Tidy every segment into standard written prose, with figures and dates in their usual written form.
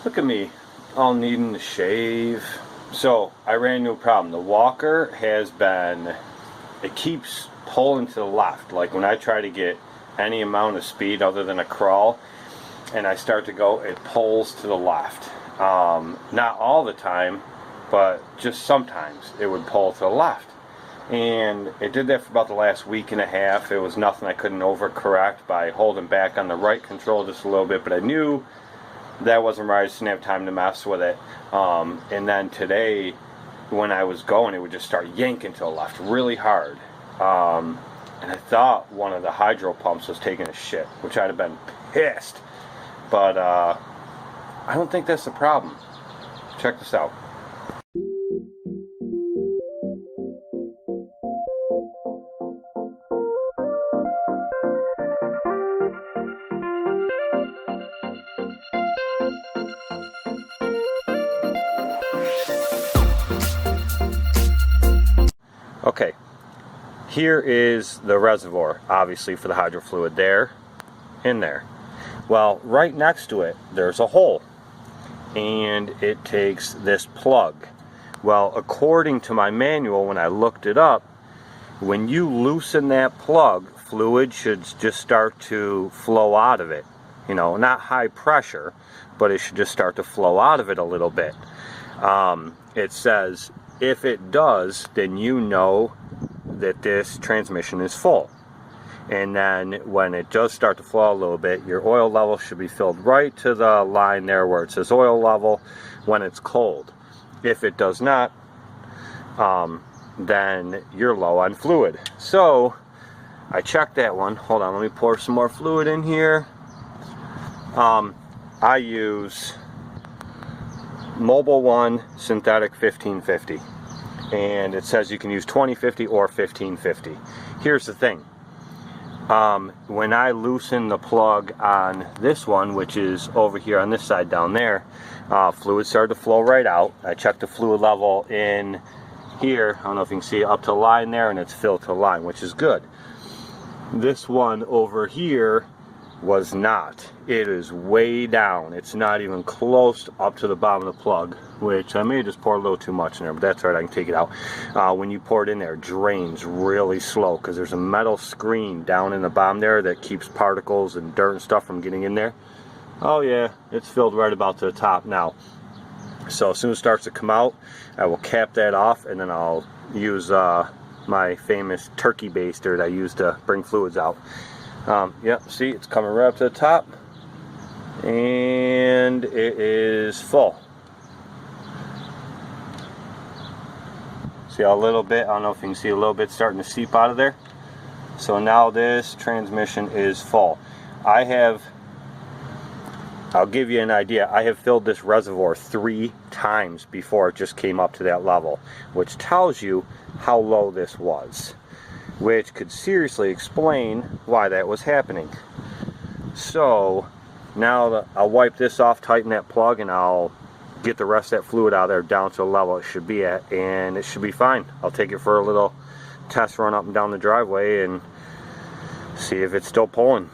Look at me, all needing to shave. So I ran into a problem. The walker has been, it keeps pulling to the left. Like when I try to get any amount of speed other than a crawl, and I start to go, it pulls to the left. Not all the time, but just sometimes it would pull to the left. And it did that for about the last week and a half. It was nothing I couldn't overcorrect by holding back on the right control just a little bit, but I knew that wasn't right. I just didn't have time to mess with it. And then today, when I was going, it would just start yanking to the left really hard. And I thought one of the hydro pumps was taking a shit, which I'd have been pissed. But I don't think that's the problem. Check this out. Okay, here is the reservoir, obviously, for the hydro fluid there and there. Well, right next to it, there's a hole, and it takes this plug. Well, according to my manual, when I looked it up, when you loosen that plug, fluid should just start to flow out of it. You know, not high pressure, but it should just start to flow out of it a little bit. It says, if it does, then you know that this transmission is full. And then when it does start to flow a little bit, your oil level should be filled right to the line there where it says oil level when it's cold. If it does not, then you're low on fluid. So I checked that one. Hold on, let me pour some more fluid in here. I use Mobile One Synthetic 1550. And it says you can use 2050 or 1550. Here's the thing. When I loosen the plug on this one, which is over here on this side down there, fluid started to flow right out. I checked the fluid level in here. I don't know if you can see it, up to the line there, and it's filled to the line, which is good. This one over here was not. It is way down. It's not even close up to the bottom of the plug, which I may just pour a little too much in there, but that's right, I can take it out. When you pour it in there, it drains really slow because there's a metal screen down in the bottom there that keeps particles and dirt and stuff from getting in there. Oh yeah, it's filled right about to the top now. So as soon as it starts to come out, I will cap that off, and then I'll use my famous turkey baster that I use to bring fluids out. Yep, see, it's coming right up to the top, and it is full. See a little bit, I don't know if you can see a little bit starting to seep out of there. So now this transmission is full. I'll give you an idea, I have filled this reservoir 3 times before it just came up to that level, which tells you how low this was, which could seriously explain why that was happening. So now I'll wipe this off, tighten that plug, and I'll get the rest of that fluid out of there down to the level it should be at, and it should be fine. I'll take it for a little test run up and down the driveway and see if it's still pulling.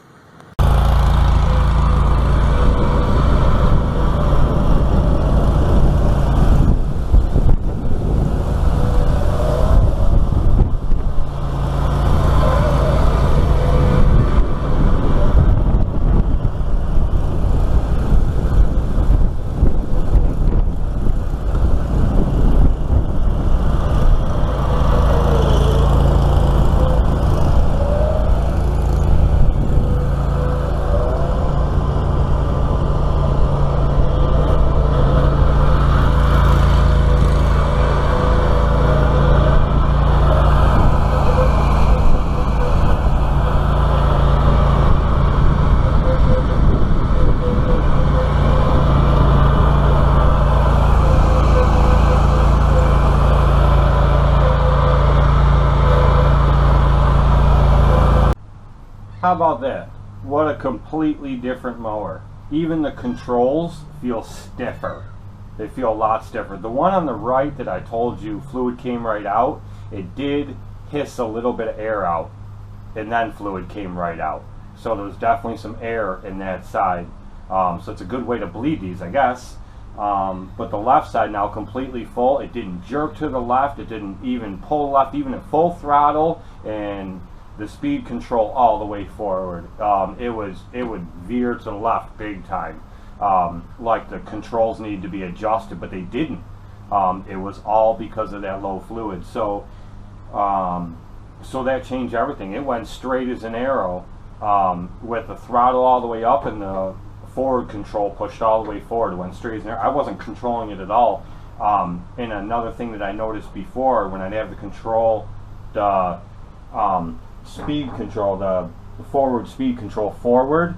How about that? What a completely different mower. Even the controls feel stiffer. They feel a lot stiffer. The one on the right that I told you fluid came right out, it did hiss a little bit of air out, and then fluid came right out. So there was definitely some air in that side. So it's a good way to bleed these, I guess. But the left side now completely full. It didn't jerk to the left. It didn't even pull left, even at full throttle, and the speed control all the way forward. It would veer to the left big time. Like the controls needed to be adjusted, but they didn't. It was all because of that low fluid. So that changed everything. It went straight as an arrow, with the throttle all the way up and the forward control pushed all the way forward. It went straight as an arrow. I wasn't controlling it at all. And another thing that I noticed before, when I'd have the control, the speed control, the forward speed control forward,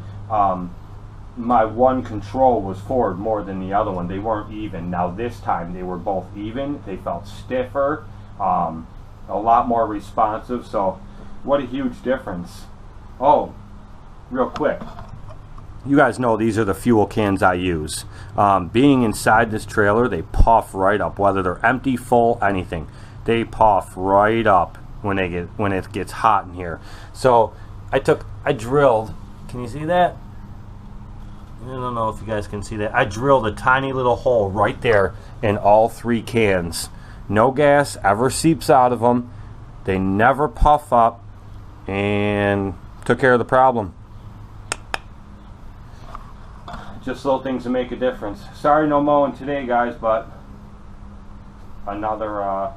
my one control was forward more than the other one. They weren't even. Now this time they were both even. They felt stiffer, a lot more responsive. So what a huge difference. Oh, real quick, you guys know these are the fuel cans I use. Being inside this trailer, they puff right up, whether they're empty, full, anything. They puff right up when it gets hot in here. So I drilled, can you see that? I don't know if you guys can see that. I drilled a tiny little hole right there in all 3 cans. No gas ever seeps out of them. They never puff up, and took care of the problem. Just little things that make a difference. Sorry no mowing today, guys, but another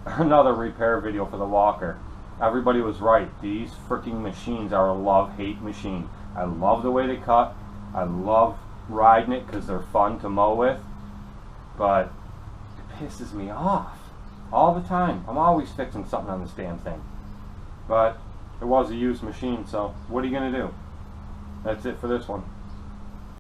repair video for the walker. Everybody was right. These freaking machines are a love-hate machine. I love the way they cut. I love riding it because they're fun to mow with, but it pisses me off all the time. I'm always fixing something on this damn thing. But it was a used machine, so what are you going to do? That's it for this one.